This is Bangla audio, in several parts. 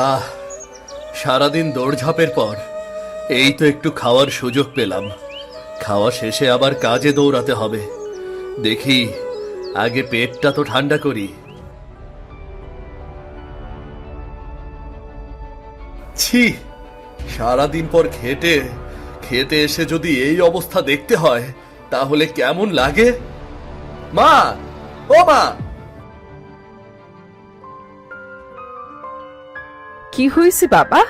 আহ, সারাদিন দৌড়ঝাঁপের পর এই তো একটু খাওয়ার সুযোগ পেলাম। খাওয়া শেষে আবার কাজে দৌড়াতে হবে। দেখি আগে পেটটা তো ঠান্ডা করি। ছি, সারাদিন পর খেটে খেতে এসে যদি এই অবস্থা দেখতে হয় তাহলে কেমন লাগে। মা, ও মা! কি হয়েছে বাবা?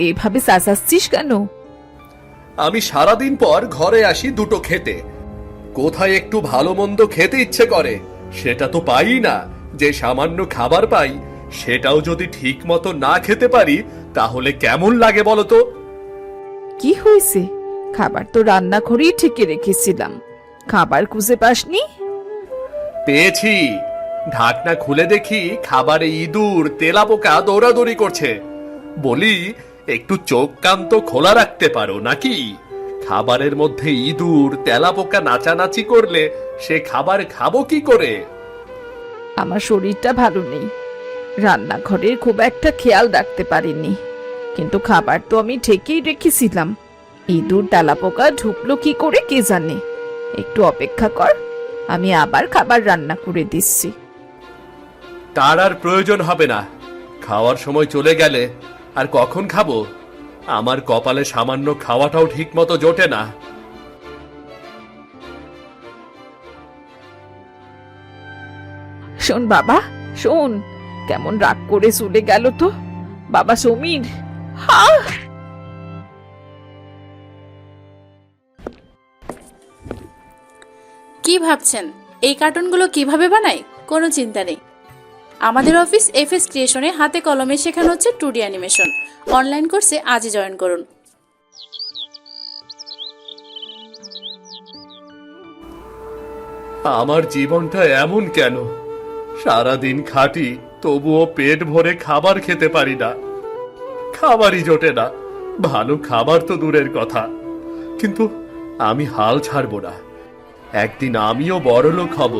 এইভাবে চেঁচাচ্ছিস কেন? আমি সারাদিন পর ঘরে আসি দুটো খেতে। কোথায় একটু ভালো মন্দ খেতে ইচ্ছে করে, সেটা তো পাই না। যে সামান্য খাবার পাই সেটাও যদি ঠিক মতো না খেতে পারি তাহলে কেমন লাগে বলো তো। কি হয়েছে? খাবার তো রান্নাঘরেই ঠেকে রেখেছিলাম, খাবার খুঁজে পাসনি? পেয়েছি। ঢাকনা খুলে দেখি খাবারে ইঁদুর তেলাপোকা দৌড়াদৌড়ি করছে। বলি, একটু চোখ কান তো খোলা রাখতে পারো নাকি? খাবারের মধ্যে ইঁদুর তেলাপোকা নাচানাচি করলে সে খাবার খাবো কি করে? আমার শরীরটা ভালো নেই, রান্নাঘরের খুব একটা খেয়াল রাখতে পারিনি, কিন্তু খাবার তো আমি ঠেকেই রেখেছিলাম। ইঁদুর তেলাপোকা ঢুকলো কি করে কে জানে। একটু অপেক্ষা কর, আমি আবার খাবার রান্না করে দিচ্ছি। তার আর প্রয়োজন হবে না। খাওয়ার সময় চলে গেলে আর কখন খাবো? আমার কপালে সামান্য খাওয়াটাও ঠিক মতো জোটে না। শোন বাবা, শোন, কেমন রাগ করে চলে গেল তো বাবা সমীর। হা! কি ভাবছেন এই কার্টুনগুলো কিভাবে বানাই? কোনো চিন্তা নেই। আমাদের অফিস এফএস ক্রিয়েশনে হাতে কলমে শেখানো হচ্ছে 2D অ্যানিমেশন। অনলাইন কোর্সে আজই জয়েন করুন। আমার জীবনটা এমন কেন? সারাদিন খাটি, তবুও পেট ভরে খাবার খেতে পারি না। খাবারই জোটে না। ভালো খাবার তো দূরের কথা, কিন্তু আমি হাল ছাড়বো না। একদিন আমিও বড়লোক হব,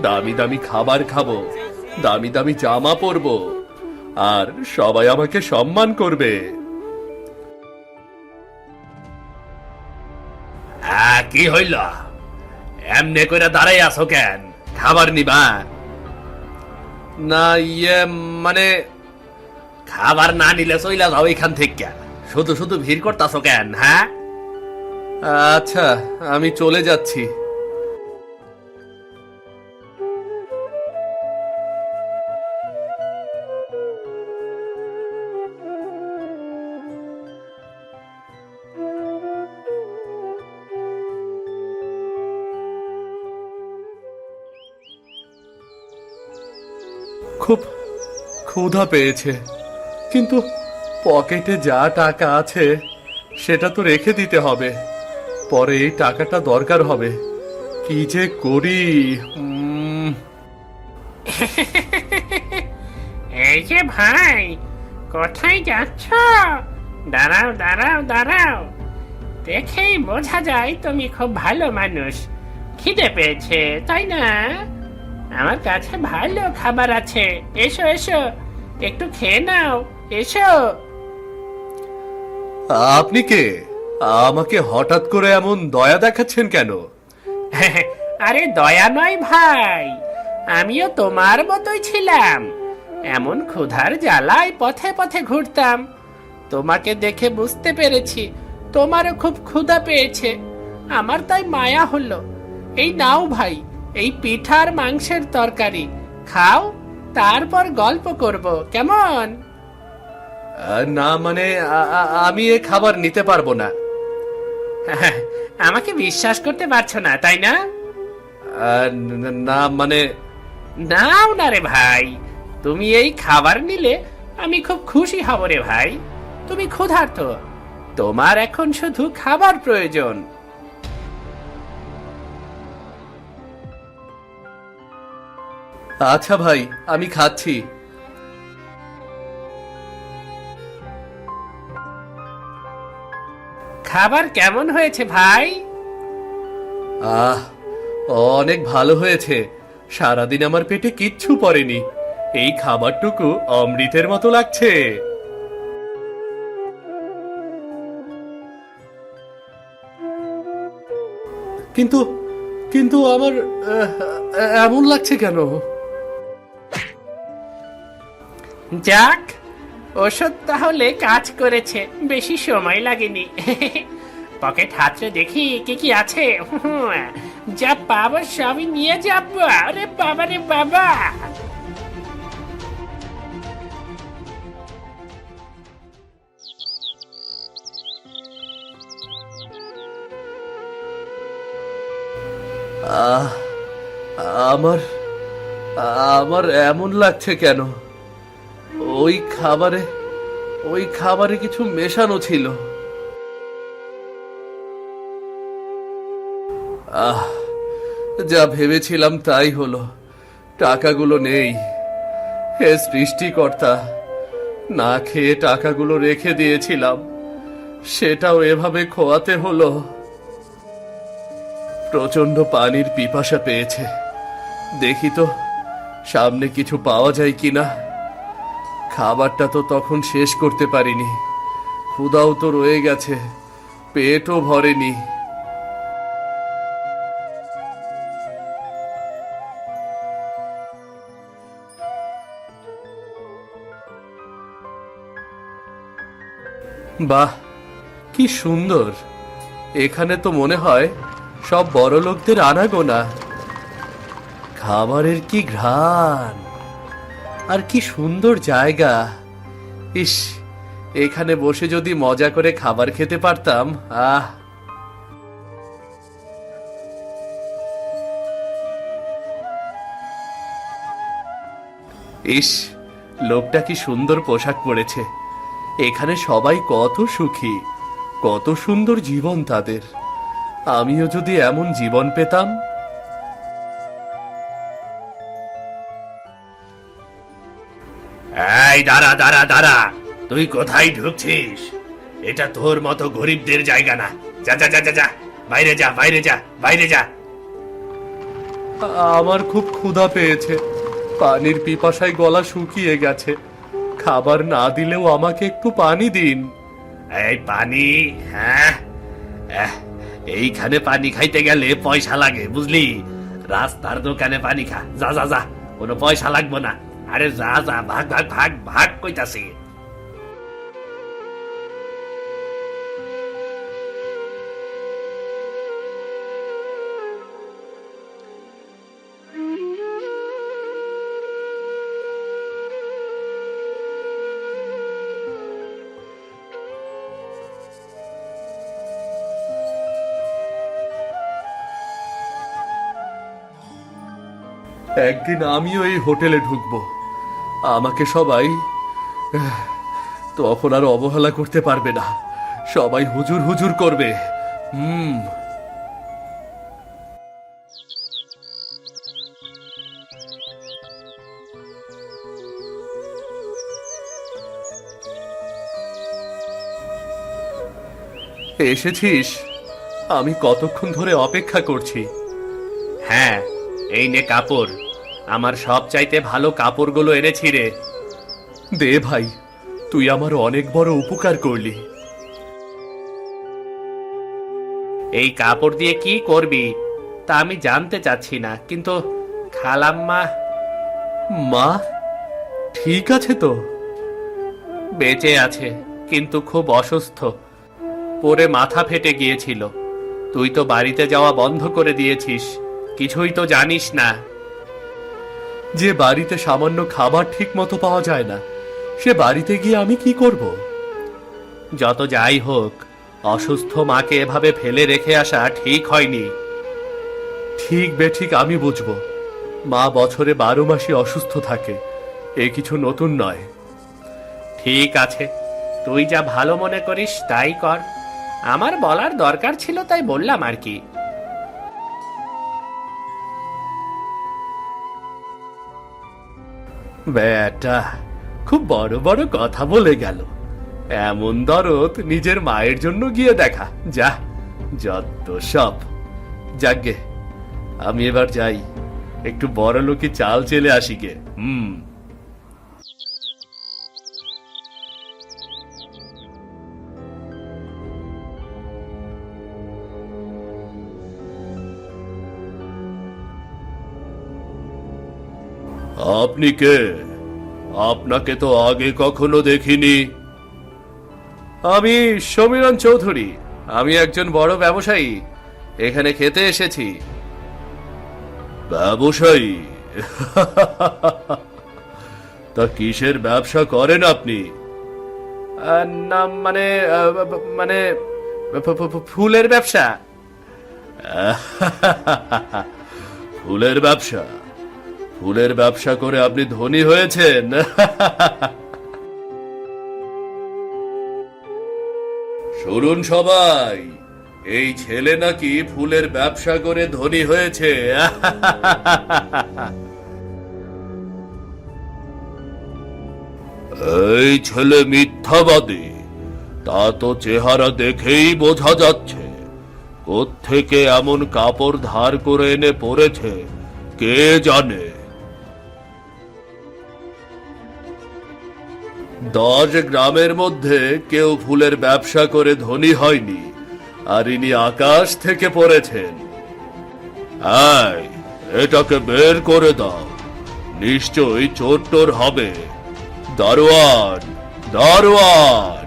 দামি দামি খাবার খাবো, দামি দামি জামা পরবো, আর সবাই আমাকে সম্মান করবে। কি হইল? এমনে করে দাঁড়াই আছো কেন? খাবার নিবা? না, মানে খাবার না নিলে চইলা যাও এখান থেকে। শুধু শুধু ভিড় করতাছো কেন? হ্যাঁ, আচ্ছা, আমি চলে যাচ্ছি। খুব ক্ষুধা পেয়েছে, কিন্তু পকেটে যা টাকা আছে সেটা তো রেখে দিতে হবে। পরে এই টাকাটা দরকার হবে। কি যে করি। এই যে ভাই, কোথায় যাচ্ছ? দাঁড়াও দাঁড়াও দাঁড়াও, দেখেই বোঝা যায় তুমি খুব ভালো মানুষ। খিদে পেয়েছে তাই না? আমার কাছে ভালো খাবার আছে, এসো এসো, একটু খেয়ে নাও, এসো। আপনি কে? আমাকে হঠাৎ করে এমন দয়া দেখাচ্ছেন কেন? আরে দয়া নয় ভাই, আমিও তোমার মতোই ছিলাম। এমন ক্ষুধার জ্বালায় পথে পথে ঘুরতাম। তোমাকে দেখে বুঝতে পেরেছি তোমারও খুব ক্ষুধা পেয়েছে। আমার তাই মায়া হলো। এই নাও ভাই, এই পিঠার মাংসের তরকারি খাও, তারপর গল্প করব, কেমন? না, মানে আমি এ খাবার নিতে পারবো না। আমাকে বিশ্বাস করতে পারছো না তাই না? না, মানে নাও না রে ভাই, তুমি এই খাবার নিলে আমি খুব খুশি হব রে ভাই। তুমি ক্ষুধার্ত, তোমার এখন শুধু খাবার প্রয়োজন। আচ্ছা ভাই, আমি খাচ্ছি। খাবার কেমন হয়েছে ভাই? আহ, অনেক ভালো হয়েছে। সারাদিন আমার পেটে কিচ্ছু পড়েনি। এই খাবারটুকু অমৃতের মতো লাগছে। কিন্তু কিন্তু আমার এমন লাগছে কেন? যাক, ওষুধ তাহলে কাজ করেছে, বেশি সময় লাগেনি। পকেট হাতড়ে দেখি কি কি আছে। যা পাবো সবই নিয়ে যাবো। আরে বাবা রে বাবা! আহ আমার আমার এমন লাগছে কেন? ওই খাবারে ওই খাবারে কিছু মেশানো ছিল। আহ যা ভেবেছিলাম তাই হলো, টাকাগুলো নেই। হে সৃষ্টিকর্তা, না খেয়ে টাকাগুলো রেখে দিয়েছিলাম, সেটাও এভাবে খোয়াতে হলো। প্রচন্ড পানির পিপাসা পেয়েছে, দেখি তো সামনে কিছু পাওয়া যায় কিনা। খাবারটা তো তখন শেষ করতে পারিনি, ক্ষুধাও তো রয়ে গেছে, পেটও ভরেনি। বাহ, কি সুন্দর! এখানে তো মনে হয় সব বড়লোকদের আনাগোনা। খাবারের কি ঘ্রাণ, আর কি সুন্দর জায়গা! ইস, এখানে বসে যদি মজা করে খাবার খেতে পারতাম। আহ, ইস, লোকটা কি সুন্দর পোশাক পরেছে। এখানে সবাই কত সুখী, কত সুন্দর জীবন তাদের। আমিও যদি এমন জীবন পেতাম। এই দাঁড়া দাঁড়া দাঁড়া, তুই কোথায় ঢুকছিস? এটা তোর মতো গরিবদের জায়গা না। যা যা যা যা যা, বাইরে যা, বাইরে যা, বাইরে যা। আমার খুব ক্ষুধা পেয়েছে, পানির পিপাসায় গলা শুকিয়ে গেছে। খাবার না দিলেও আমাকে একটু পানি দিন। এই পানি? হ্যাঁ, এইখানে পানি খাইতে গেলে পয়সা লাগে, বুঝলি? রাস্তার দোকানে পানি খা, যা যা যা, কোনো পয়সা লাগবে না। আরে যা যা, ভাগ ভাগ ভাগ ভাগ কইতাছি। একদিন আমিও এই হোটেলে ঢুকবো, আমাকে সবাই তখন আর অবহেলা করতে পারবে না, সবাই হুজুর হুজুর করবে। হুম। এসেছিস? আমি কতক্ষণ ধরে অপেক্ষা করছি। হ্যাঁ, এই নে কাপড়, আমার সব চাইতে ভালো কাপড়গুলো এনেছি রে। দে ভাই, তুই আমার অনেক বড় উপকার করলি। এই কাপড় দিয়ে কি করবি তা আমি জানতে চাচ্ছি না, কিন্তু খালাম্মা মা ঠিক আছে তো? বেঁচে আছে, কিন্তু খুব অসুস্থ, পরে মাথা ফেটে গিয়েছিল। তুই তো বাড়িতে যাওয়া বন্ধ করে দিয়েছিস, কিছুই তো জানিস না। যে বাড়িতে সামান্য খাবার ঠিক মতো পাওয়া যায় না, সে বাড়িতে গিয়ে আমি কি করব? যত যাই হোক, অসুস্থ মাকে এভাবে ফেলে রেখে আসা ঠিক হয়নি। ঠিক বেঠিক আমি বুঝবো, মা বছরে 12 মাসই অসুস্থ থাকে, এ কিছু নতুন নয়। ঠিক আছে, তুই যা ভালো মনে করিস তাই কর। আমার বলার দরকার ছিল তাই বললাম আর কি। বেটা খুব বড় বড় কথা বলে গেল। এমন দরদ নিজের মায়ের জন্য গিয়ে দেখা, যা যত সব। যাগ্গে, আমি এবার যাই, একটু বড় লোকি চাল চেলে আসি গে। হুম। আপনি কে? আপনাকে তো আগে কখনো দেখিনি। আমি সমীরণ চৌধুরী। আমি একজন বড় ব্যবসায়ী, এখানে খেতে এসেছি। ব্যবসায়ী? তা কিসের ব্যবসা করেন আপনি? না মানে মানে ফুলের ব্যবসা। ফুলের ব্যবসা? ফুলের ব্যবসা করে আপনি ধনী হয়েছেন? শুনুন সবাই, এই ছেলে নাকি ফুলের ব্যবসা করে ধনী হয়েছে। এই ছেলে মিথ্যাবাদী, তা তো চেহারা দেখেই বোঝা যাচ্ছে। কোত্থেকে এমন কাপড় ধার করে এনে পরেছে কে জানে। 10 গ্রামের মধ্যে কেউ ফুলের ব্যবসা করে ধনী হয়নি, আর ইনি আকাশ থেকে পড়েছেন। এই, এটাকে বের করে দাও, নিশ্চয়ই চোর টোর হবে। দারোয়ান, দারোয়ান!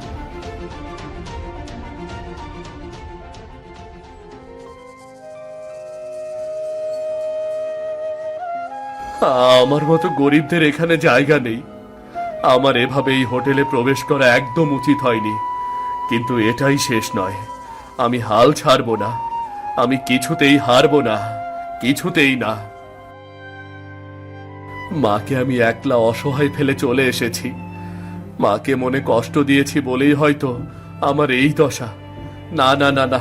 আমার মতো গরিবদের এখানে জায়গা নেই। আমার এভাবে এই হোটেলে প্রবেশ করা একদম উচিত হয়নি, কিন্তু এটাই শেষ নয়। আমি হাল ছাড়বো না, আমি কিছুতেই হারবো না, কিছুতেই না। মাকে আমি একলা অসহায় ফেলে চলে এসেছি। মাকে মনে কষ্ট দিয়েছি বলেই হয়তো আমার এই দশা। না না না না,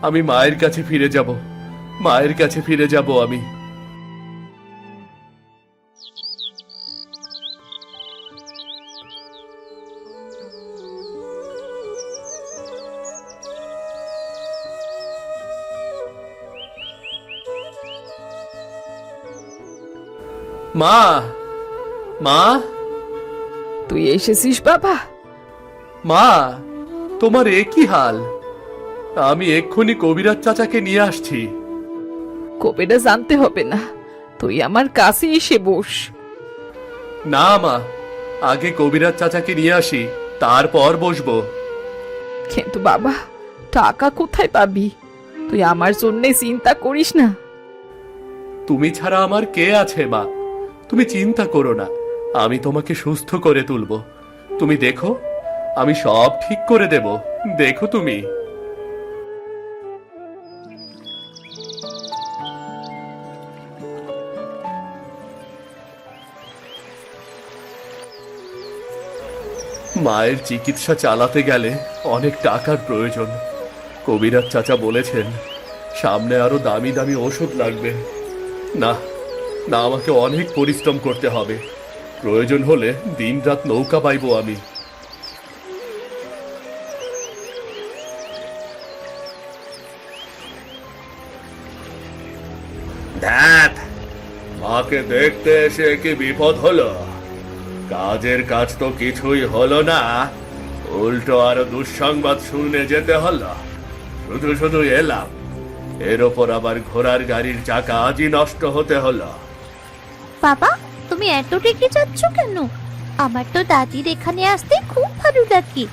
আমি মায়ের কাছে ফিরে যাব, মায়ের কাছে ফিরে যাব আমি। মা, মা! তুই এসেছিস বাবা? মা, তোমার এ কি হাল? আমি এক্ষুনি কবিরাজ চাচাকে নিয়ে আসছি। কবেটা জানতে হবে না, তুই আমার কাছে এসে বস। না মা, আগে কবিরাজ চাচাকে নিয়ে আসি, তারপর বসবো। কিন্তু বাবা, টাকা কোথায় পাবি? তুই আমার জন্য চিন্তা করিস না। তুমি ছাড়া আমার কে আছে মা? তুমি চিন্তা করো না, আমি তোমাকে সুস্থ করে তুলবো। তুমি দেখো, আমি সব ঠিক করে দেব, দেখো তুমি। মায়ের চিকিৎসা চালাতে গেলে অনেক টাকার প্রয়োজন। কবিরাজ চাচা বলেছেন সামনে আরো দামি দামি ওষুধ লাগবে। না না, আমাকে অনেক পরিশ্রম করতে হবে। প্রয়োজন হলে দিনরাত নৌকা বাইবো আমি। ধ্যাত, মাকে দেখতে এসে কি বিপদ হলো? কাজের কাজ তো কিছুই হলো না, উল্টো আরো দুঃসংবাদ শুনে যেতে হলো। শুধু শুধু এলাম, এর ওপর আবার ঘোড়ার গাড়ির চাকা আজই নষ্ট হতে হলো। বাবা, তুমি এত রেগে যাচ্ছ কেন? আমার তো দাদির এখানে আসতে খুব ভালো লাগে।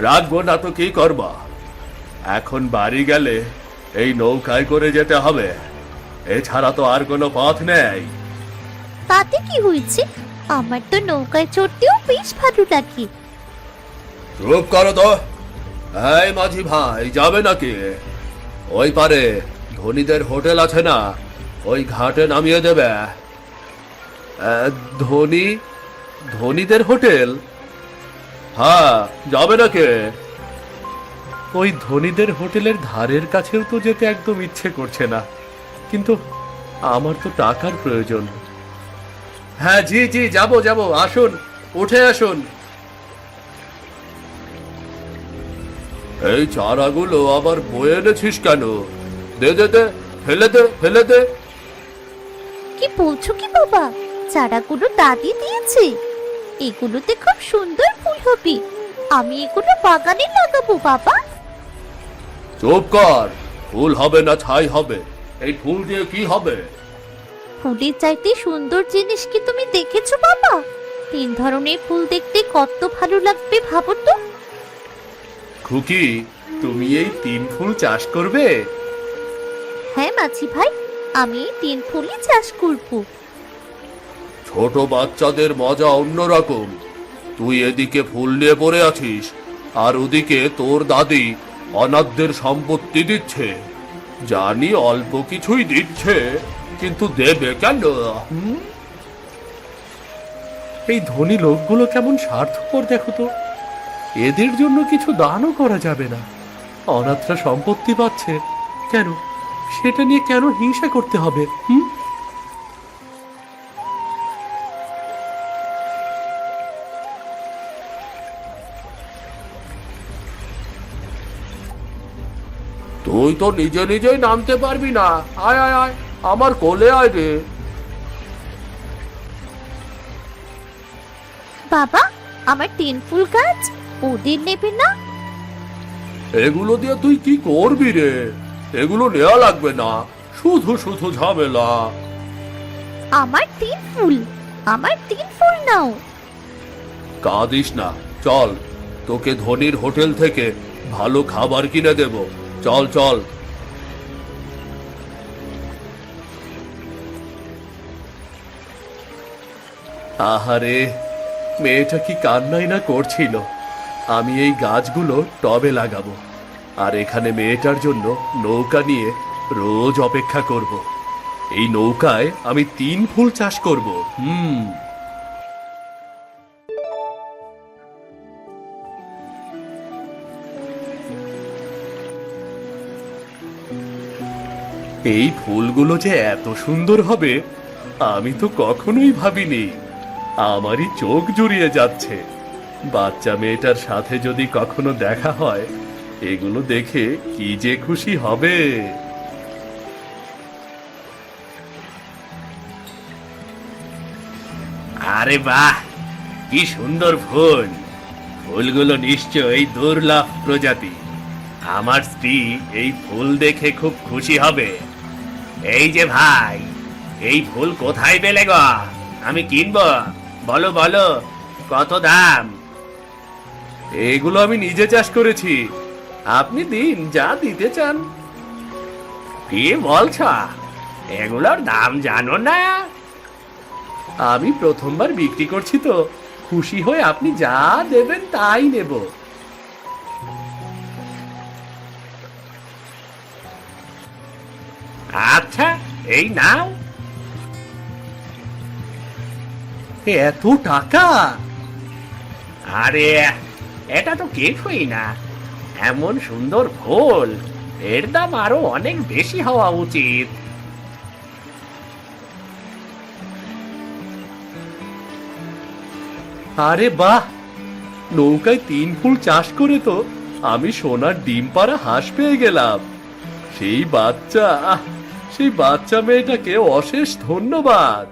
রাখবো না তো কি করবা? এখন বাড়ি গেলে এই নৌকায় করে যেতে হবে, এছাড়া তো আর কোনো পথ নেই। তাতে কি হয়েছে? আমার তো নৌকায় চড়তেও বেশ ভালো লাগে। চুপ করো তো। এই মাঝি ভাই, যাবে নাকি? ওই পারে ধনীদের হোটেল আছে না, ওই ঘাটে নামিয়ে দেবে। ধনীদের হোটেল? হ্যাঁ, যাবে নাকি? ওই ধনীদের হোটেলের ধারের কাছেও তো যেতে একদম ইচ্ছে করছে না, কিন্তু আমার তো টাকার প্রয়োজন। হ্যাঁ জি জি, যাবো যাবো, আসুন, উঠে আসুন। এই চারাগুলো আবার বয়ে এনেছিস কেন? দে দে দে, ফেলে দে, ফেলে দে। কি বলছো কি বাবা? চারাগুলো দাদি দিয়েছে। এগুলোতে খুব সুন্দর ফুল হবে। আমি এগুলো বাগানে লাগাবো বাবা। চুপ কর, ফুল হবে না ছাই হবে? এই ফুল দিয়ে কি হবে? ফুলের চাইতে সুন্দর জিনিস কি তুমি দেখেছো বাবা? 3 ধরনের ফুল দেখতে কত ভালো লাগবে ভাবো তো। খুকি, তুমি এই 3 ফুল চাষ করবে? হ্যাঁ মাঝি ভাই, আমি এই 3 ফুলই চাষ করব। ছোট বাচ্চাদের মজা অন্যরকম। তুই এদিকে ফুল নিয়ে পড়ে আছিস, আর ওদিকে তোর দাদি অনাথদের সম্পত্তি দিচ্ছে। জানি অল্প কিছুই দিচ্ছে, কিন্তু দেবে কেন? এই ধনী লোকগুলো কেমন স্বার্থপর দেখো তো। এদের জন্য কিছু দানও করা যাবে না। অনাথরা সম্পত্তি পাচ্ছে, কেন সেটা নিয়ে কেন হিংসা করতে হবে? তুই তো নিজে নিজেই নামতে পারবি না। আয় আয় আয়, আমার কোলে আয় রে। বাবা, আমার 3 ফুল গাছ ওদের নেবে না? এগুলো দিয়ে তুই কি করবি রে? এগুলো নেওয়া লাগবে না, শুধু শুধু ঝামেলা। আমার 3 ফুল, আমার 3 ফুল নাও। কাঁদিস না, চল, তোকে ধনির হোটেল থেকে ভালো খাবার কিনে দেব। চল চল। আহারে, মেয়েটা কি কান্নাই না করছিল। আমি এই গাছগুলো টবে লাগাবো, আর এখানে মেয়েটার জন্য নৌকা নিয়ে রোজ অপেক্ষা করব। এই নৌকায় আমি 3 ফুল চাষ করব। এই ফুলগুলো যে এত সুন্দর হবে আমি তো কখনোই ভাবিনি। আমারই চোখ জুড়িয়ে যাচ্ছে। বাচ্চা মেয়েটার সাথে যদি কখনো দেখা হয়, এগুলো দেখে কি যে খুশি হবে। আরে বাহ, কি সুন্দর ফুল! ফুলগুলো নিশ্চয়ই দুর্লভ প্রজাতি। আমার স্ত্রী এই ফুল দেখে খুব খুশি হবে। এই যে ভাই, এই ফুল কোথায় পেলে গো? আমি কিনবো, বলো বলো, কত দাম? এগুলো আমি নিজে চাষ করেছি, আপনি দিন যা দিতে চান। কি বলছ? এগুলোর দাম জানো না? আমি প্রথমবার বিক্রি করছি তো, খুশি হয়ে আপনি যা দেবেন তাই নেব। আচ্ছা, এই নাও। এত টাকা? আরে, এটা তো কিছুই না। এমন সুন্দর ফুল, এর দাম আরো অনেক বেশি হওয়া উচিত। আরে বাহ, নৌকায় 3 ফুল চাষ করে তো আমি সোনার ডিম পাড়া হাঁস পেয়ে গেলাম। সেই বাচ্চা মেয়েটাকে অশেষ ধন্যবাদ।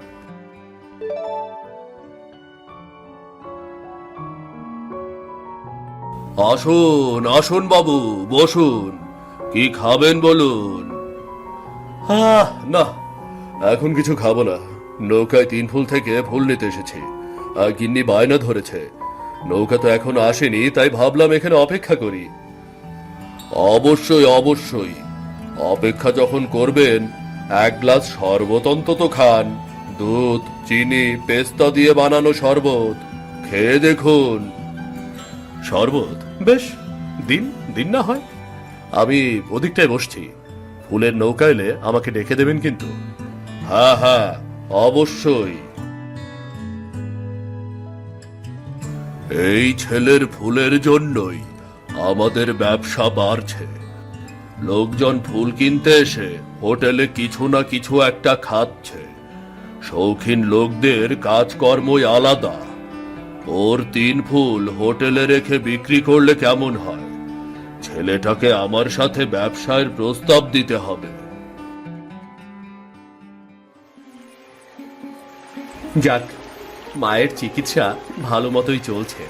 আসুন আসুন বাবু, বসুন। কি খাবেন বলুন? না, এখন কিছু খাবো না। নৌকায় 3 ফুল থেকে ফুল নিতে এসেছি, আর গিন্নি বায়না ধরেছে। নৌকা তো এখনো আসেনি, তাই ভাবলাম এখানে অপেক্ষা করি। অবশ্যই অবশ্যই, অপেক্ষা যখন করবেন 1 গ্লাস শরবত অন্তত খান। দুধ, চিনি, পেস্তা দিয়ে বানানো শরবত, খেয়ে দেখুন। শরবত? বেশ, দিন দিন না হয়। আমি ওদিকটায় বসছি। ফুলের নৌকা এলে আমাকে ডেকে দেবেন কিন্তু। হ্যাঁ হ্যাঁ, অবশ্যই। এই ছেলের ফুলের জন্যই আমাদের ব্যবসা বাড়ছে। লোকজন ফুল কিনতে এসে হোটেলে কিছু না কিছু একটা খাচ্ছে। শৌখিন লোকদের কাজকর্মই আলাদা। ওর 3 ফুল হোটেলে রেখে বিক্রি করলে কেমন হয়? ছেলেটাকে আমার সাথে ব্যবসায়ের প্রস্তাব দিতে হবে। যাক, মায়ের চিকিৎসা ভালো মতোই চলছে।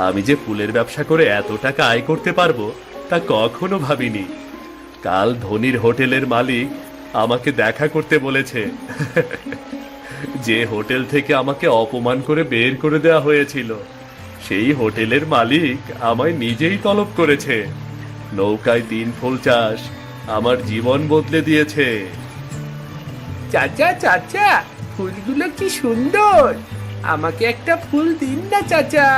আমি যে ফুলের ব্যবসা করে এত টাকা আয় করতে পারবো তা কখনো ভাবিনি। কাল ধনির হোটেলের মালিক আমাকে দেখা করতে বলেছে। যে হোটেল থেকে আমাকে অপমান করে বের করে দেওয়া হয়েছিল, সেই হোটেলের মালিক আমায় নিজেই তলব করেছে। নৌকায় 3 ফুল চাষ আমার জীবন বদলে দিয়েছে। চাচা চাচা, ফুলগুলো কি সুন্দর! আমাকে একটা ফুল দিন না চাচা।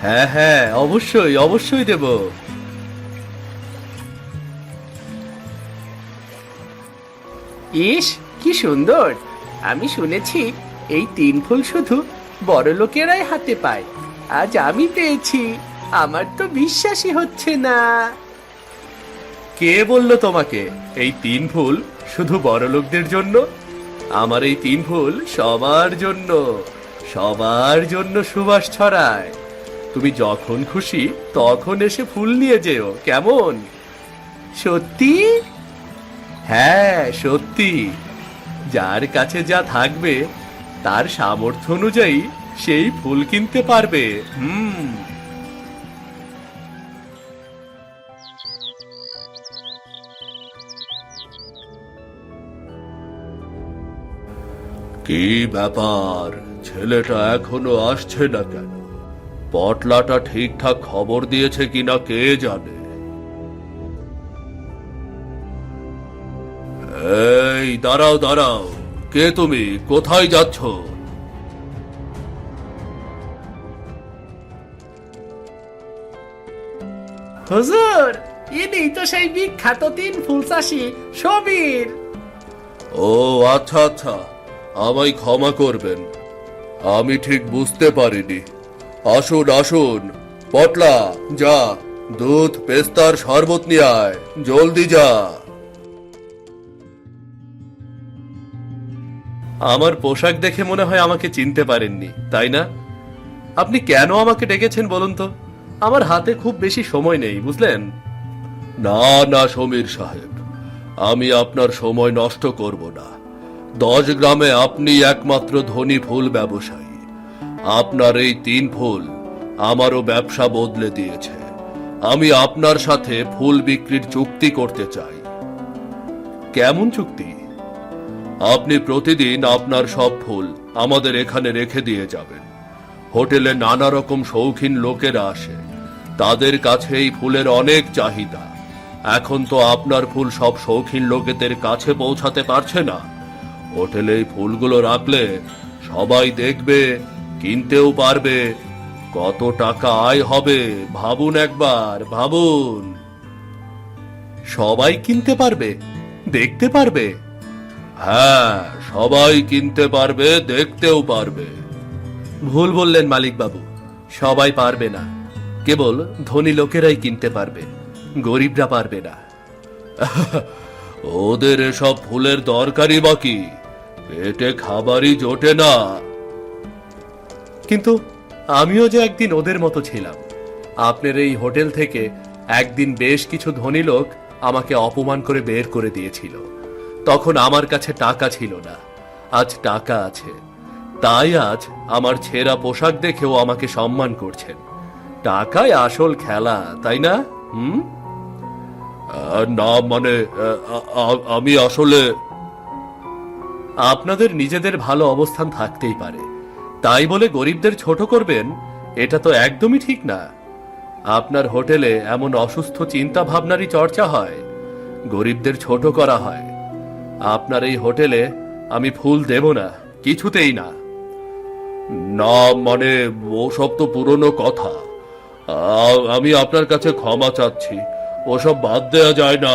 হ্যাঁ হ্যাঁ, অবশ্যই অবশ্যই দেব। ইস, কি সুন্দর! আমি শুনেছি এই 3 ফুল শুধু বড় লোকেরাই হাতে পায়। আজ আমি পেয়েছি, আমার তো বিশ্বাসই হচ্ছে না। কে বলল তোমাকে এই 3 ফুল শুধু বড় লোকদের জন্য? আমার এই 3 ফুল সবার জন্য, সবার জন্য সুবাস ছড়ায়। তুমি যখন খুশি তখন এসে ফুল নিয়ে যেও, কেমন? সত্যি? হ্যাঁ সত্যি। যার কাছে যা থাকবে তার সামর্থ্য অনুযায়ী সেই ফুল কিনতে পারবে। কি ব্যাপার, ছেলেটা এখনো আসছে না কেন? পটলাটা ঠিকঠাক খবর দিয়েছে কিনা কে জানে। এই দাঁড়াও দাঁড়াও, কে তুমি? কোথায় যাচ্ছ? হুজুর, ইনি তো সেই বিখ্যাত 3 ফুল চাষি সবির। ও আচ্ছা আচ্ছা, আমায় ক্ষমা করবেন, আমি ঠিক বুঝতে পারিনি। আসুন আসুন, পটলা যা, দুধ পেস্তার শরবত নিয়ে আয়, জলদি যা। আমার পোশাক দেখে মনে হয় আমাকে চিনতে পারেননি, তাই না? আপনি কেন আমাকে ডেকেছেন বলুন তো? আমার হাতে খুব বেশি সময় নেই, বুঝলেন? না না সমীর সাহেব, আমি আপনার সময় নষ্ট করব না। 10 গ্রামে আপনি একমাত্র ধনী ফুল ব্যবসায়ী। আপনার এই 3 ফুল আমারও ব্যবসা বদলে দিয়েছে। আমি আপনার সাথে ফুল বিক্রির চুক্তি করতে চাই। কেমন চুক্তি? আপনি প্রতিদিন আপনার সব ফুল আমাদের এখানে রেখে দিয়ে যাবেন। হোটেলে নানা রকম শৌখিন লোকেরা আসে, তাদের কাছে এই ফুলের অনেক চাহিদা। এখন তো আপনার ফুল সব শৌখিন লোকেদের কাছে পৌঁছাতে পারছে না। হোটেলে এই ফুলগুলো রাখলে সবাই দেখবে, কিনতেও পারবে। কত টাকা আয় হবে ভাবুন একবার, ভাবুন। সবাই কিনতে পারবে, দেখতে পারবে? হ্যাঁ, সবাই কিনতে পারবে, দেখতেও পারবে। ভুল বললেন মালিক বাবু, সবাই পারবে না। কেবল ধনী লোকেরাই কিনতে পারবে, গরিবরা পারবে না। ওদের এসব ফুলের দরকারই বাকি, পেটে খাবারই জোটে না। কিন্তু আমিও যে একদিন ওদের মতো ছিলাম। আপনার এই হোটেল থেকে একদিন বেশ কিছু ধনী লোক আমাকে অপমান করে বের করে দিয়েছিল। তখন আমার কাছে টাকা ছিল না, আজ টাকা আছে। তাই আজ আমার ছেঁড়া পোশাক দেখেও আমাকে সম্মান করছেন। টাকাই আসল খেলা, তাই না? না মানে, আমি আসলে, আপনাদের নিজেদের ভালো অবস্থান থাকতেই পারে, তাই বলে গরিবদের ছোট করবেন, এটা তো একদমই ঠিক না। আপনার হোটেলে এমন অসুস্থ চিন্তা ভাবনারই চর্চা হয়, গরিবদের ছোট করা হয়। আপনার এই হোটেলে আমি ফুল দেব না, কিছুতেই না। না মানে, ওসব তো পুরনো কথা। আমি আপনার কাছে ক্ষমা চাচ্ছি, ওসব বাদ দেয়া যায় না।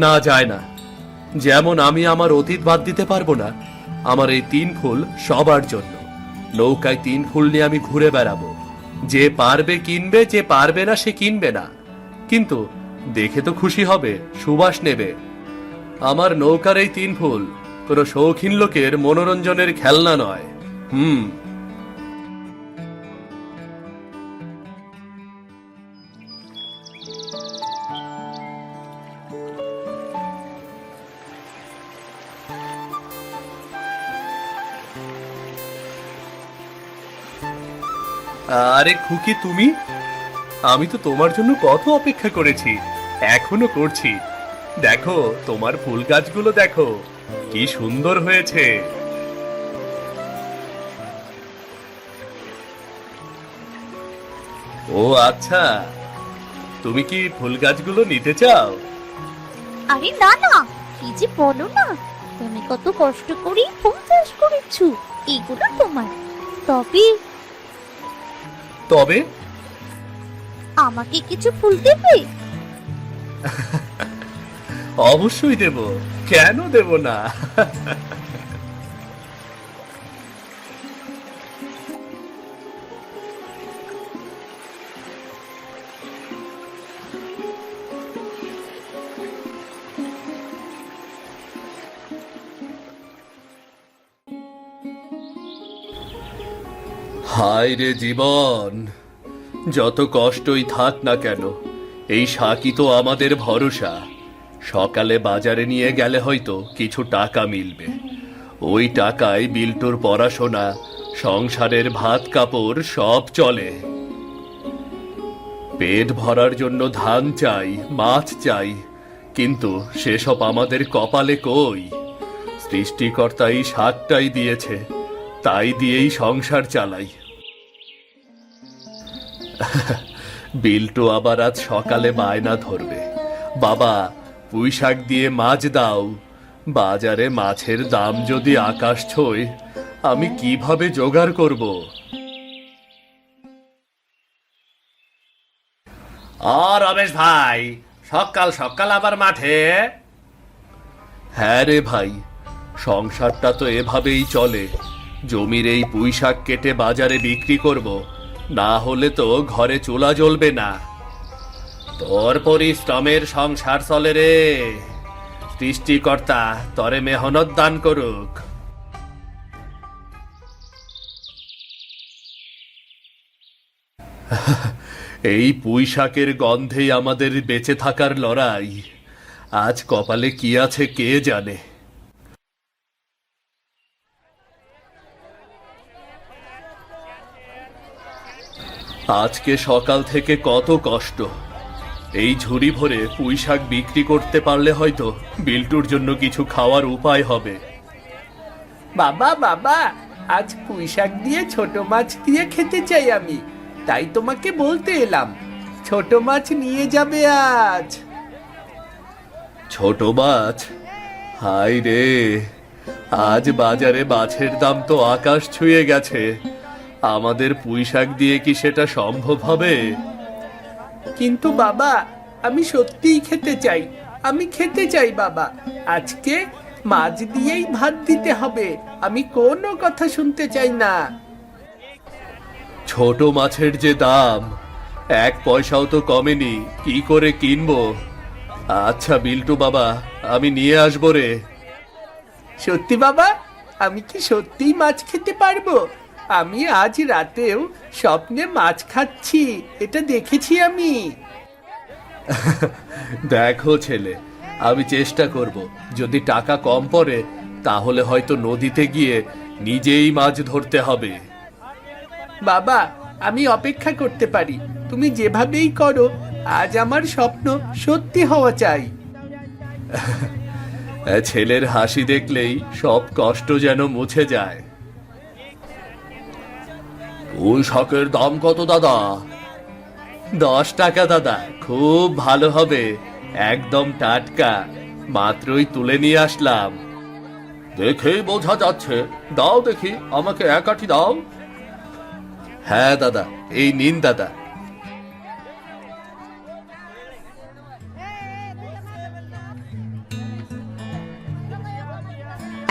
না যায় না, যেমন আমি আমার অতীত বাদ দিতে পারবো না। আমার এই 3 ফুল সবার জন্য। নৌকায় 3 ফুল নিয়ে আমি ঘুরে বেড়াবো। যে পারবে কিনবে, যে পারবে না সে কিনবে না, কিন্তু দেখে তো খুশি হবে, সুবাস নেবে। আমার নৌকার এই 3 ফুল কোনো শৌখিন লোকের মনোরঞ্জনের খেলনা নয়। আরে খুকি, তুমি? আমি তো তোমার জন্য কত অপেক্ষা করেছি, এখনো করছি। দেখো তোমার ফুল গাছগুলো দেখো কি সুন্দর হয়েছে। ও আচ্ছা, তুমি কি ফুল গাছগুলো নিতে চাও? আরে না না, কি যে বলো না, তুমি কত কষ্ট করে ফুল চাষ করেছো, এগুলো তোমার। তবে তবে আমাকে কিছু ফুল দেবে? অবশ্যই দেব, কেন দেব না। হায় রে জীবন, যত কষ্টই থাক না কেন এই শাকই তো আমাদের ভরসা। সকালে বাজারে নিয়ে গেলে হয়তো কিছু টাকা মিলবে, ওই টাকায় বিল্টুর পড়াশোনা, সংসারের ভাত কাপড় সব চলে। পেট ভরার জন্য ধান চাই, মাছ চাই, কিন্তু সেসব আমাদের কপালে কই। সৃষ্টিকর্তা এই শাকটাই দিয়েছে, তাই দিয়েই সংসার চালাই। বিল্টু আবার আজ সকালে বায়না ধরবে, বাবা পুঁই শাক দিয়ে মাছ দাও। বাজারে মাছের দাম যদি আকাশ ছোঁয়, আমি কিভাবে জোগাড় করব? রমেশ ভাই, সকাল সকাল আবার মাঠে? হ্যাঁ রে ভাই, সংসারটা তো এভাবেই চলে। জমির এই পুঁই শাক কেটে বাজারে বিক্রি করব, না হলে তো ঘরে চুলা জ্বলবে না। তোর পরিশ্রমের সংসার চলে রে, সৃষ্টিকর্তা তরে মেহনত দান করুক। এই পুঁই শাকের গন্ধেই আমাদের বেঁচে থাকার লড়াই। আজ কপালে কি আছে কে জানে। আজকে সকাল থেকে কত কষ্ট। এই ঝুড়ি ভরে পুঁই শাক বিক্রি করতে পারলে হয়তো বিল্টুর জন্য কিছু খাওয়ার উপায় হবে। বাবা বাবা, আজ পুঁই শাক দিয়ে ছোট মাছ দিয়ে খেতে চাই আমি, তাই তোমাকে বলতে এলাম, ছোট মাছ নিয়ে যাবে আজ। ছোট মাছ? হায় রে, আজ বাজারে মাছের দাম তো আকাশ ছুঁয়ে গেছে। আমাদের পুঁই শাক দিয়ে কি সেটা সম্ভব হবে? কিন্তু বাবা, আমি সত্যিই খেতে চাই, আমি খেতে চাই বাবা। আজকে মাছ দিয়েই ভাত দিতে হবে, আমি কোনো কথা শুনতে চাই না। ছোট মাছের যে দাম, 1 পয়সাও তো কমেনি, কি করে কিনবো? আচ্ছা বিল্টু বাবা, আমি নিয়ে আসবো রে। সত্যি বাবা, আমি কি সত্যিই মাছ খেতে পারবো? আমি আজ রাতেও স্বপ্নে মাছ খাচ্ছি, এটা দেখেছি আমি। দেখো ছেলে, আমি চেষ্টা করব। যদি টাকা কম পড়ে তাহলে হয়তো নদীতে গিয়ে নিজেই মাছ ধরতে হবে। বাবা, আমি অপেক্ষা করতে পারি, তুমি যেভাবেই করো, আজ আমার স্বপ্ন সত্যি হওয়া চাই। ছেলের হাসি দেখলেই সব কষ্ট যেন মুছে যায়। পুঁই শাকের দাম কত দাদা? 10 টাকা দাদা, খুব ভালো হবে, একদম টাটকা, মাত্রই তুলে নিয়ে আসলাম। দেখেই বোঝা যাচ্ছে, দাও দেখি, আমাকে 1 আঁটি দাও। হ্যাঁ দাদা, এই নিন দাদা।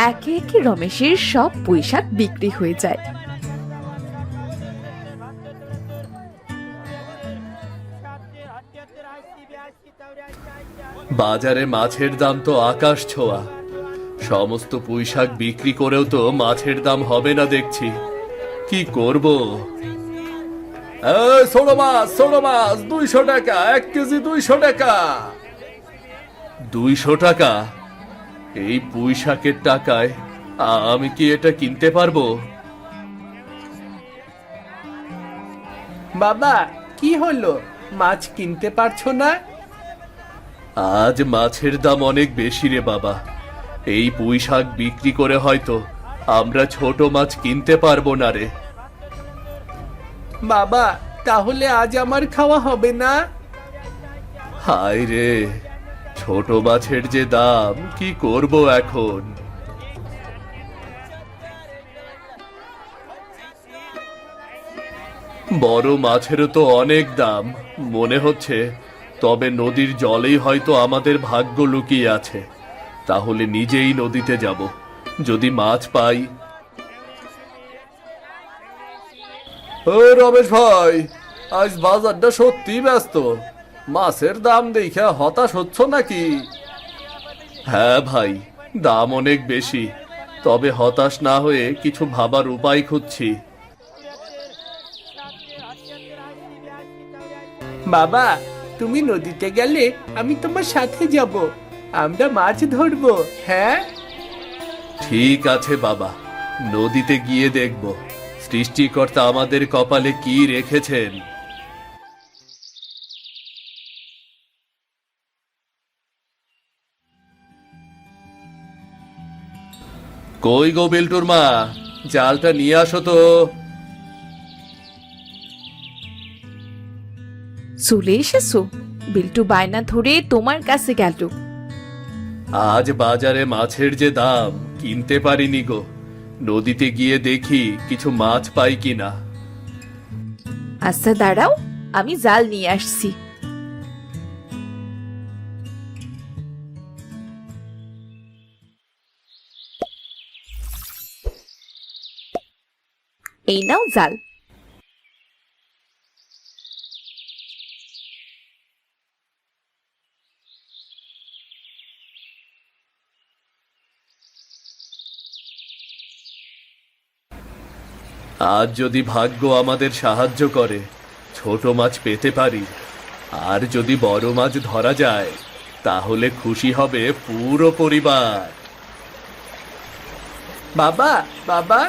একে একে রমেশের সব পুঁই শাক বিক্রি হয়ে যায়। বাজারে মাছের দাম তো আকাশ ছোঁয়া, সমস্ত পুঁই শাক বিক্রি করেও তো মাছের দাম হবে না দেখছি, কি করব? ছোট মাছ, ছোট মাছ 200 টাকা, 1 কেজি 200 টাকা। 200 টাকা? এই পুঁই শাকের টাকায় আমি কি এটা কিনতে পারবো? বাবা, কি হলো, মাছ কিনতে পারছো না? আজ মাছের দাম অনেক বেশি রে বাবা। এই পুঁই শাক বিক্রি করে হয়তো আমরা ছোট মাছ কিনতে পারবো না রে। বাবা, তাহলে আজ আমার খাওয়া হবে না? হায় রে, ছোট মাছের যে দাম, কি করব এখন? বড় মাছেরও তো অনেক দাম মনে হচ্ছে। তবে নদীর জলেই হয়তো আমাদের ভাগ্য লুকিয়ে আছে। তাহলে নিজেই নদীতে যাব, যদি মাছ পাই। ও রমেশ ভাই, আজ বাজারটা সত্যি ব্যস্ত। মাছের দাম দেখে হতাশ হচ্ছ নাকি? হ্যাঁ ভাই, দাম অনেক বেশি। তবে হতাশ না হয়ে কিছু ভাবার উপায় খুঁজছি। বাবা, তুমি নদীতে গেলে আমি তোমার সাথে যাব। আমরা মাছ ধরবো, হ্যাঁ? ঠিক আছে বাবা, নদীতে গিয়ে দেখব সৃষ্টিকর্তা আমাদের কপালে কি রেখেছেন। কই গো বেলটুর মা, জালটা নিয়ে আসো তো। চলে এসেছো? বিল্টু বায়না ধরে তোমার কাছে গেল। আজ বাজারে মাছের যে দাম, কিনতে পারিনি গো। নদীতে গিয়ে দেখি কিছু মাছ পাই কিনা। আচ্ছা দাঁড়াও, আমি জাল নিয়ে আসছি। এই নাও জাল। আজ যদি ভাগ্য আমাদের সাহায্য করে, ছোট মাছ পেতে পারি, আর যদি বড় মাছ ধরা যায়, তাহলে খুশি হবে পুরো পরিবার। বাবা, বাবা,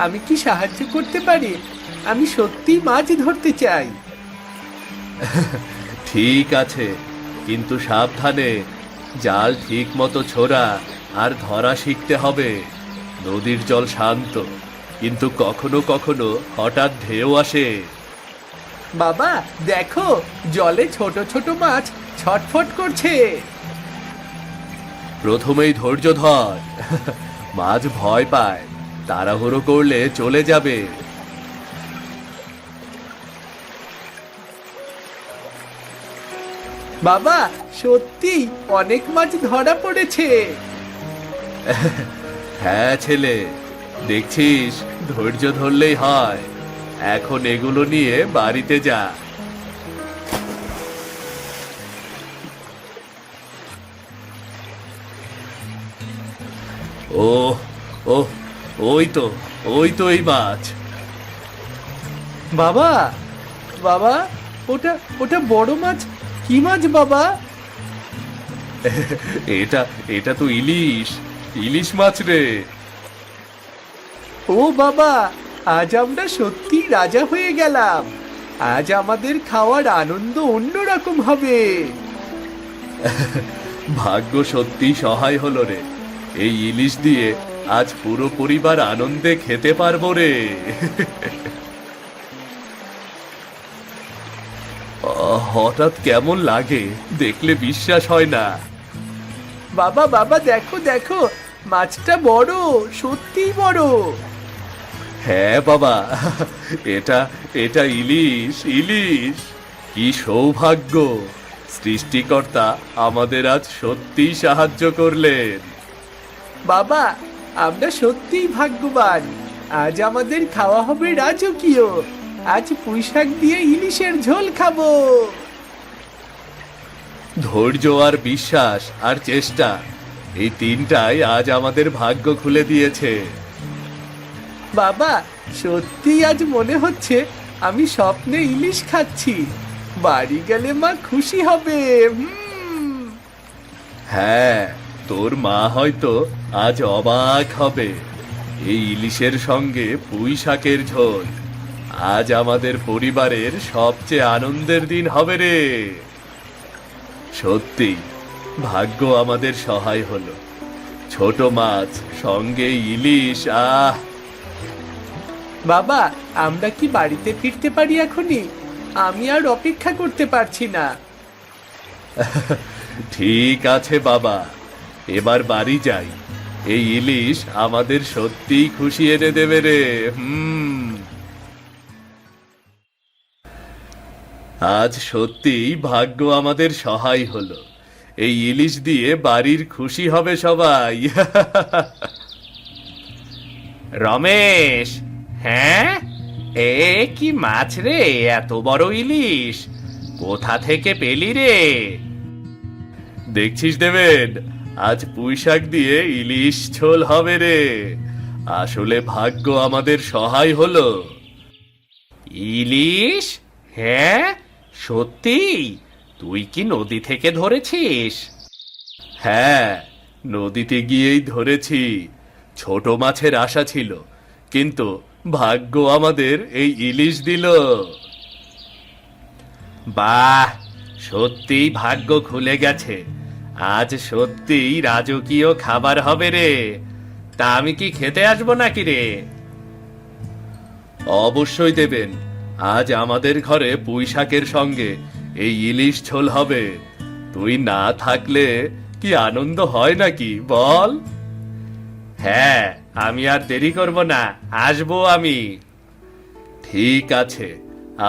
আমি কি সাহায্য করতে পারি? আমি সত্যি মাছ ধরতে চাই। ঠিক আছে, কিন্তু সাবধানে, জাল ঠিক মতো ছোড়া আর ধরা শিখতে হবে। নদীর জল শান্ত, কিন্তু কখনো কখনো হঠাৎ ঢেউ আসে। বাবা দেখো, জলে ছোট ছোট মাছ ছটফট করছে। প্রথমেই ধৈর্য ধর। মাছ ভয় পায়, তাড়াহুড়ো করলে চলে যাবে। বাবা, সত্যি অনেক মাছ ধরা পড়েছে। হ্যাঁ ছেলে, দেখছিস, ধৈর্য ধরলেই হয়। এখন এগুলো নিয়ে বাড়িতে যা। ও ও, ওই তো এই মাছ। বাবা, বাবা, ওটা ওটা বড় মাছ। কি মাছ বাবা? এটা তো ইলিশ মাছ রে। ও বাবা, আজ আমরা সত্যি রাজা হয়ে গেলাম। আজ আমাদের খাওয়ার আনন্দ অন্যরকম হবে। ভাগ্য সত্যি সহায় হলো রে। এই ইলিশ দিয়ে আজ পুরো পরিবার আনন্দে খেতে পারবো রে। হঠাৎ কেমন লাগে, দেখলে বিশ্বাস হয় না। বাবা, বাবা, দেখো দেখো, মাছটা বড়, সত্যি বড়। হ্যাঁ বাবা, এটা এটা ইলিশ। কি সৌভাগ্য! সৃষ্টিকর্তা আমাদের আজ সত্যিই সাহায্য করলেন। বাবা, আমরা সত্যিই ভাগ্যবান। আজ আমাদের খাওয়া হবে রাজকীয়। আজ পুঁইশাক দিয়ে ইলিশের ঝোল খাবো। ধৈর্য আর বিশ্বাস আর চেষ্টা, এই তিনটাই আজ আমাদের ভাগ্য খুলে দিয়েছে। বাবা, সত্যি আজ মনে হচ্ছে আমি স্বপ্নে ইলিশ খাচ্ছি। বাড়ি গেলে মা খুশি হবে। হ্যাঁ, তোর মা হয়তো আজ অবাক হবে। এই ইলিশের সঙ্গে পুঁই শাকের ঝোল আজ আমাদের পরিবারের সবচেয়ে আনন্দের দিন হবে রে। সত্যি, ভাগ্য আমাদের সহায় হলো। ছোট মাছ সঙ্গে ইলিশ, আহ! বাবা, আমরা কি বাড়িতে ফিরতে পারি এখনই? আমি আর অপেক্ষা করতে পারছি না। ঠিক আছে বাবা, এবার বাড়ি যাই। এই ইলিশ আমাদের সত্যিই খুশি এনে দেবে রে। আজ সত্যিই ভাগ্য আমাদের সহায় হলো। এই ইলিশ দিয়ে বাড়ির খুশি হবে সবাই। রমেশ, হ্যাঁ, এ কি মাছ রে, এত বড় ইলিশ কোথা থেকে পেলি রে? দেখছিস দেবেন, আজ পুঁই শাক দিয়ে ইলিশ ঝোল হবে রে। আসলে ভাগ্য আমাদের সহায় হলো। ইলিশ? হ্যাঁ, সত্যি? তুই কি নদী থেকে ধরেছিস? হ্যাঁ, নদীতে গিয়েই ধরেছি। ছোট মাছের আশা ছিল, কিন্তু ভাগ্য আমাদের এই ইলিশ দিল। বাহ, সত্যিই ভাগ্য খুলে গেছে। আজ সত্যিই রাজকীয় খাবার হবে রে। তা আমি কি খেতে আসবো নাকি রে? অবশ্যই দেবেন। আজ আমাদের ঘরে পুঁই শাকের সঙ্গে এই ইলিশ ঝোল হবে। তুই না থাকলে কি আনন্দ হয় নাকি বল? হ্যাঁ, আমি আর দেরি করব না, আসবো আমি। ঠিক আছে,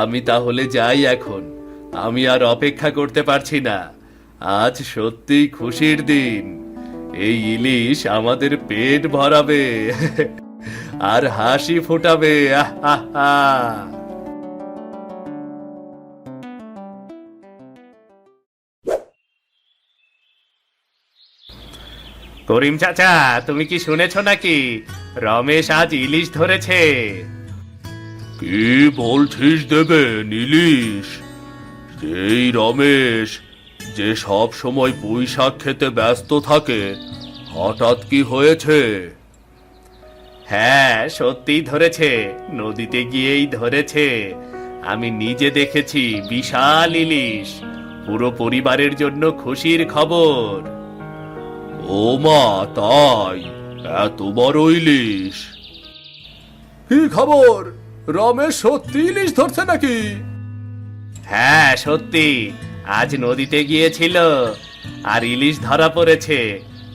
আমি তাহলে যাই এখন। আমি আর অপেক্ষা করতে পারছি না। আজ সত্যিই খুশির দিন। এই ইলিশ আমাদের পেট ভরাবে আর হাসি ফোটাবে। আহ আহ আহ। করিম চাচা, তুমি কি শুনেছো নাকি রমেশ আজ ইলিশ ধরেছে? কি বলছিস দেবেন, ইলিশ? এই রমেশ যে সব সময় পুঁই শাক খেতে ব্যস্ত থাকে, হঠাৎ কি হয়েছে? হ্যাঁ, সত্যিই ধরেছে, নদীতে গিয়েই ধরেছে। আমি নিজে দেখেছি, বিশাল ইলিশ, পুরো পরিবারের জন্য খুশির খবর। ও মা, তাই? এত বড় ইলিশ? কি খবর? রমেশ সত্যি ইলিশ ধরছে নাকি? হ্যাঁ, সত্যি, আজ নদীতে গিয়েছিল আর ইলিশ ধরা পড়েছে।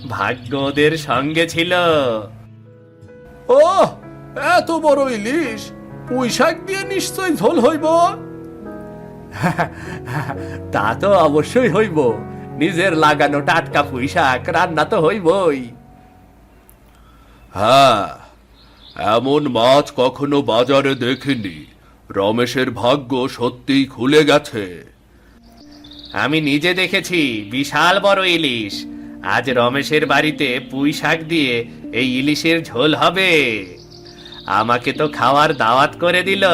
ভাগ্য ওদের সঙ্গে ছিল। ওহ, এত বড় ইলিশ! পুঁই শাক দিয়ে নিশ্চয় ঝোল হইব। তা তো অবশ্যই হইব। নিজের লাগানো টাটকা পুঁই শাক, রান্না তো হইবই। হ্যাঁ, এমন মাছ কখনো বাজারে দেখিনি। রমেশের ভাগ্য সত্যিই খুলে গেছে। আমি নিজে দেখেছি, বিশাল বড় ইলিশ। আজ রমেশের বাড়িতে পুঁই শাক দিয়ে এই ইলিশের ঝোল হবে। আমাকে তো খাওয়ার দাওয়াত করে দিল।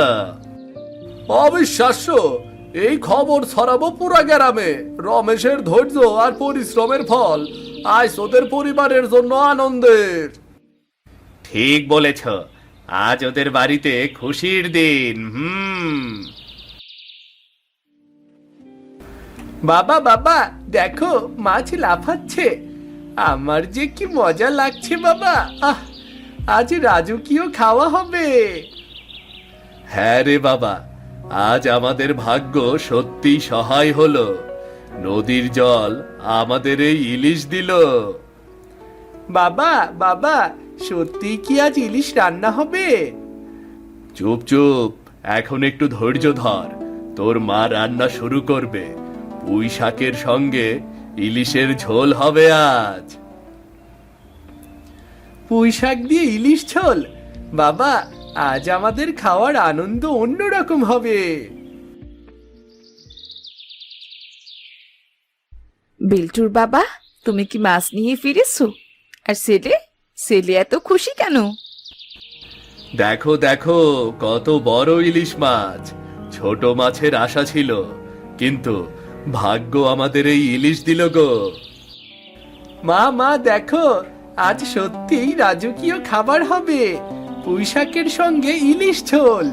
অবিশ্বাস্য! এই খবর ছড়াবো পুরা গ্রামে। রমেশের ধৈর্য আর পরিশ্রমের ফল আজ ওদের পরিবারের জন্য আনন্দের। ঠিক বলেছ, আজ ওদের বাড়িতে খুশির দিন। বাবা বাবা, দেখো মাছ লাফাচ্ছে। আমার যে কি মজা লাগছে বাবা। আহ, আজ রাজকীয় খাওয়া হবে। হ্যাঁ রে বাবা, আজ আমাদের ভাগ্য সত্যি সহায় হলো। নদীর জল আমাদের এই ইলিশ দিল। বাবা বাবা, সত্যি কি আজ ইলিশ রান্না হবে? চুপ চুপ, এখন একটু ধৈর্য ধর। তোর মা রান্না শুরু করবে। পুঁই শাকের সঙ্গে ইলিশের ঝোল হবে আজ। পুঁই শাক দিয়ে ইলিশ ঝোল? বাবা, আজ আমাদের খাওয়ার আনন্দ অন্যরকম হবে। বিল্টুর বাবা, তুমি কি মাছ নিয়ে ফিরেছো? আর ছেলে ছেলে এত খুশি কেন? দেখো দেখো, কত বড় ইলিশ মাছ! ছোট মাছের আশা ছিল, কিন্তু ভাগ্য আমাদের এই ইলিশ দিল গো। মা মা, দেখো, আজ সত্যিই রাজকীয় খাবার হবে। পুঁই শাকের সঙ্গে ইলিশ ঝোল।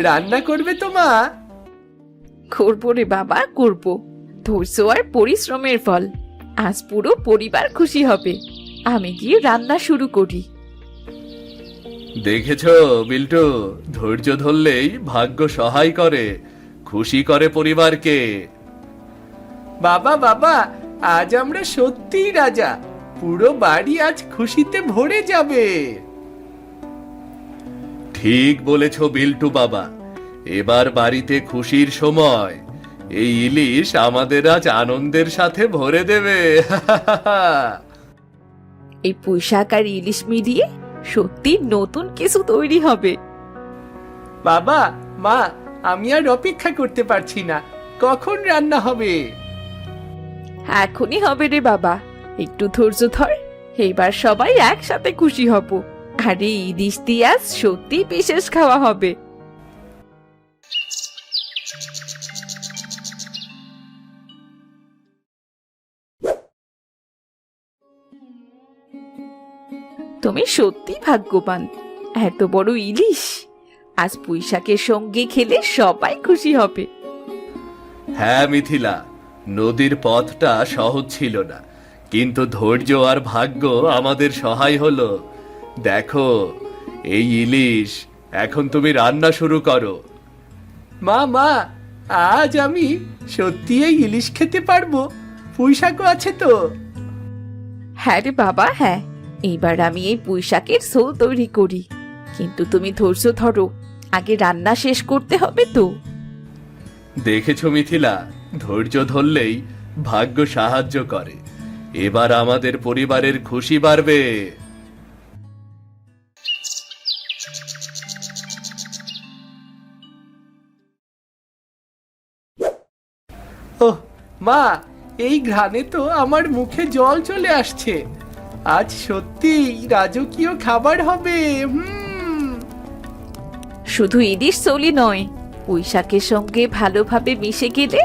রান্না করবে তো মা? করবো রে বাবা, করবো। ধৈর্য আর পরিশ্রমের ফল। আজ পুরো পরিবার খুশি হবে। আমি গিয়ে রান্না শুরু করি। দেখেছো বিল্টু, ধৈর্য ধরলেই ভাগ্য সহায় করে, খুশি করে পরিবারকে। বাবা বাবা, আজ আমরা সত্যিই রাজা। পুরো বাড়ি আজ খুশিতে ভরে যাবে। ঠিক বলেছ বিল্টু বাবা, এবার বাড়িতে খুশির সময়। এই ইলিশ আমাদের আজ আনন্দের সাথে ভরে দেবে। এই পুঁইশাক আর ইলিশ মিলিয়ে সত্যি নতুন কিছু তৈরি হবে। বাবা মা, আমি আর অপেক্ষা করতে পারছি না। কখন রান্না হবে? এখনই হবে রে বাবা, একটু ধৈর্য ধর। এবার সবাই একসাথে খুশি হব। আর এই ইলিশ দিয়ে আজ সত্যি বিশেষ খাওয়া হবে। তুমি সত্যি ভাগ্যবান, এত বড় ইলিশ আজ পুঁইশাকের সঙ্গে খেলে সবাই খুশি হবে। হ্যাঁ মিথিলা, নদীর পথটা সহজ ছিল না, কিন্তু ধৈর্য আর ভাগ্য আমাদের সহায় হলো। দেখো এই ইলিশ, এখন তুমি রান্না শুরু করো। মা মা, আজ আমি সত্যি এই ইলিশ খেতে পারবো? পুঁইশাকও আছে তো? হ্যাঁ রে বাবা, হ্যাঁ। এইবার আমি এই পুঁইশাকের ঝোল তৈরি করি, কিন্তু তুমি ধৈর্য ধরো, আগে রান্না শেষ করতে হবে তো। দেখেছো মিথিলা, ধৈর্য ধরলেই ভাগ্য সাহায্য করে। এবার আমাদের পরিবারের খুশি বাড়বে। ওহ মা, এই ঘ্রাণে তো আমার মুখে জল চলে আসছে। আজ সত্যি রাজকীয় খাবার হবে। শুধু ইলিশ ঝোলই নয়, পুঁইশাকের সঙ্গে ভালোভাবে মিশে গেলে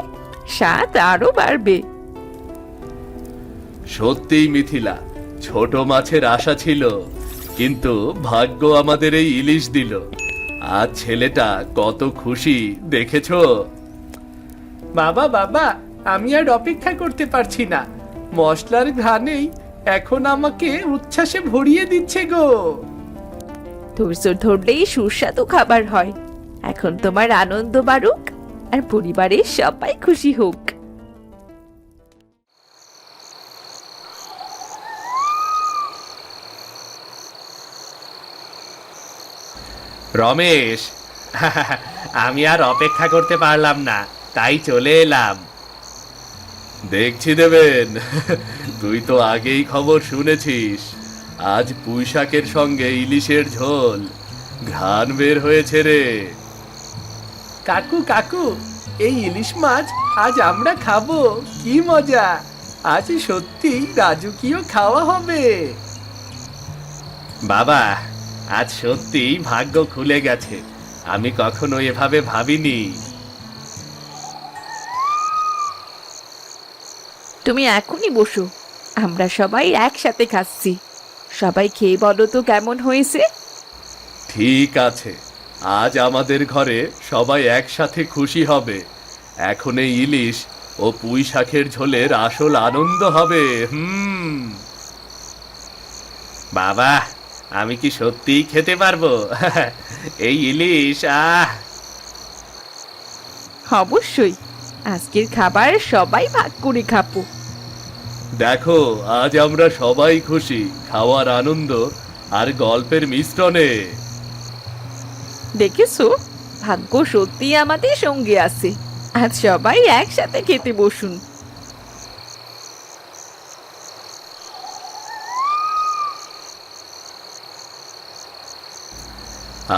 স্বাদ আরো বাড়বে। সত্যিই মিথিলা, ছোট মাছের আশা ছিল, কিন্তু ভাগ্য আমাদের এই ইলিশ দিল। আজ ছেলেটা কত খুশি দেখেছো? বাবা বাবা, আমি আর অপেক্ষা করতে পারছি না। মশলার ঘ্রাণেই এখন আমাকে উচ্ছ্বাসে ভরিয়ে দিচ্ছে গো। ধৈর্য ধরলেই সুস্বাদু খাবার হয়। এখন তোমার আনন্দ বাড়ুক আর পরিবারের সবাই খুশি হোক। রমেশ, আমি আর অপেক্ষা করতে পারলাম না, তাই চলে এলাম। দেখছি দেবেন, তুই তো আগেই খবর শুনেছিস। আজ পুঁইশাকের সঙ্গে ইলিশের ঝোল, ঘ্রাণ বের হয়েছে রে। কাকু কাকু, এই ইলিশ মাছ আজ আমরা খাবো, কি মজা! আজ সত্যি রাজকীয় খাওয়া হবে। বাবা, আজ সত্যিই ভাগ্য খুলে গেছে। আমি কখনো এভাবে ভাবিনি। তুমি এখনই বসো, আমরা সবাই একসাথে খাচ্ছি। সবাই খেয়ে বলো তো কেমন হয়েছে। ঠিক আছে, আজ আমাদের ঘরে সবাই একসাথে খুশি হবে। এখন এই ইলিশ ও পুঁইশাকের ঝোলের আসল আনন্দ হবে। বাবা, আমি কি সত্যিই খেতে পারবো এই ইলিশ? অবশ্যই, আজকের খাবার সবাই ভাগ করে খাবো। দেখো, আজ আমরা সবাই খুশি, খাওয়ার আনন্দ আর গল্পের মিশ্রণে। দেখেছো, ভাগ্য সত্যি আমাদের সঙ্গে আছে। আজ সবাই একসাথে খেতে বসুন।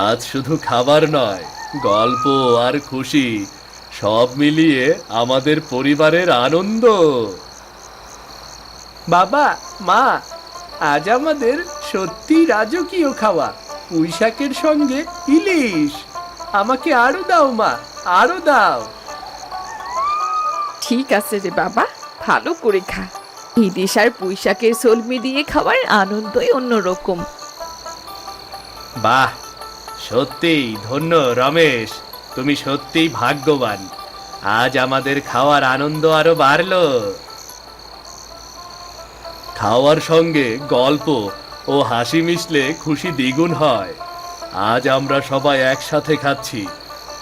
আজ শুধু খাবার নয়, গল্প আর খুশি সব মিলিয়ে আমাদের পরিবারের আনন্দ। বাবা মা, আজ আমাদের সত্যি রাজকীয় খাওয়া, পুঁইশাকের সঙ্গে ইলিশ। আমাকে আরো দাও মা, আরো দাও। ঠিক আছে রে বাবা, ভালো করে খা। ইলিশ আর পুঁইশাকের ঝোল মিলিয়ে খাওয়ার আনন্দই অন্যরকম। বাহ, সত্যিই ধন্য রমেশ, তুমি সত্যিই ভাগ্যবান। আজ আমাদের খাওয়ার আনন্দ আরো বাড়লো। খাওয়ার সঙ্গে গল্প ও হাসি মিশলে খুশি দ্বিগুণ হয়। আজ আমরা সবাই একসাথে খাচ্ছি,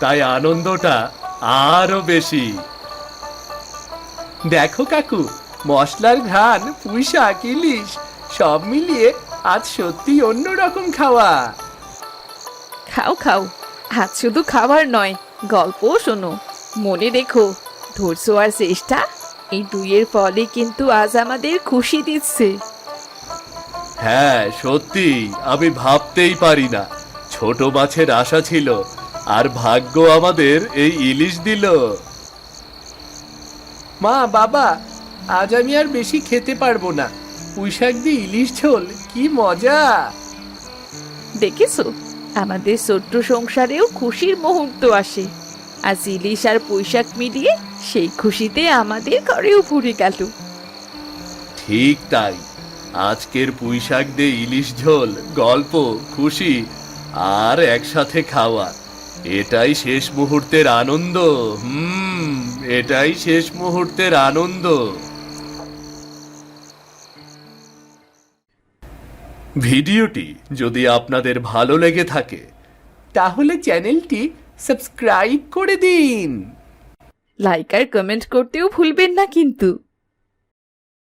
তাই আনন্দটা আরো বেশি। দেখো কাকু, মশলার ঘ্রাণ, পুঁই শাক, ইলিশ সব মিলিয়ে আজ সত্যি অন্যরকম খাওয়া। খাও খাও, আজ শুধু খাবার নয়, গল্পও শোনো। মনে রেখো, ধৈর্য আর চেষ্টা, এই দুইয়ের ফলে কিন্তু আজ আমাদের খুশি দিচ্ছে। হ্যাঁ সত্যি, আমি ভাবতেই পারি না ছোট মাছের আশা ছিল আর ভাগ্য আমাদের এই ইলিশ দিল। মা, বাবা, আজ আমি আর বেশি খেতে পারবো না। পুঁই শাক দিয়ে ইলিশ ঝোল, কি মজা! দেখেছো, আমাদের ছোট্ট সংসারেও খুশির মুহূর্ত আসে। আজ ইলিশ আর পুঁইশাক মিলিয়ে সেই খুশিতে আমাদের ঘরেও ভরে গেল। ঠিক তাই, আজকের পুঁই শাক দিয়ে ইলিশ ঝোল, গল্প, খুশি আর একসাথে খাওয়া, এটাই শেষ মুহূর্তের আনন্দ। এটাই শেষ মুহূর্তের আনন্দ। ভিডিওটি যদি আপনাদের ভালো লেগে থাকে তাহলে চ্যানেলটি সাবস্ক্রাইব করে দিন। লাইক আর কমেন্ট করতেও ভুলবেন না কিন্তু।